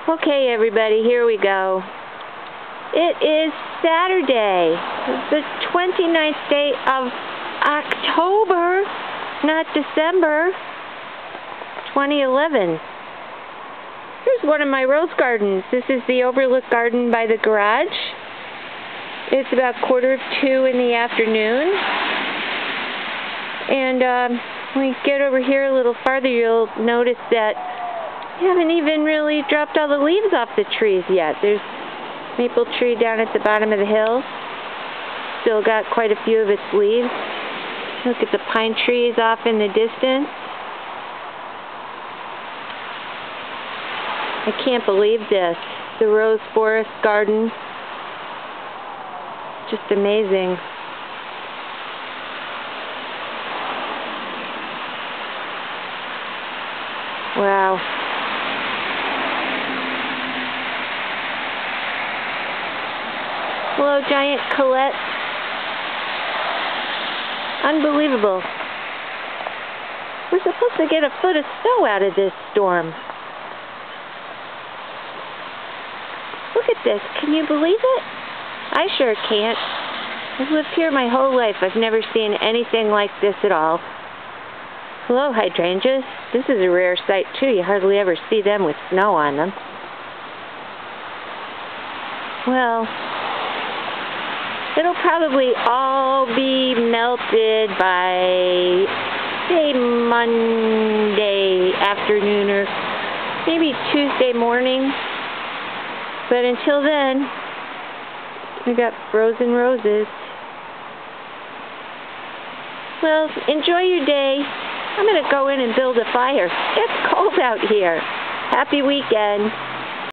Okay, everybody, here we go. It is Saturday, the 29th day of October, not December, 2011. Here's one of my rose gardens. This is the overlook garden by the garage. It's about 1:45 in the afternoon. And when you get over here a little farther, you'll notice that I haven't even really dropped all the leaves off the trees yet. There's a maple tree down at the bottom of the hill. Still got quite a few of its leaves. Look at the pine trees off in the distance. I can't believe this. The rose forest garden. Just amazing. Wow. Hello, giant Colette. Unbelievable. We're supposed to get a foot of snow out of this storm. Look at this. Can you believe it? I sure can't. I've lived here my whole life. I've never seen anything like this at all. Hello, hydrangeas. This is a rare sight, too. You hardly ever see them with snow on them. Well, it'll probably all be melted by, say, Monday afternoon or maybe Tuesday morning. But until then, we got frozen roses. Well, enjoy your day. I'm going to go in and build a fire. It's cold out here. Happy weekend.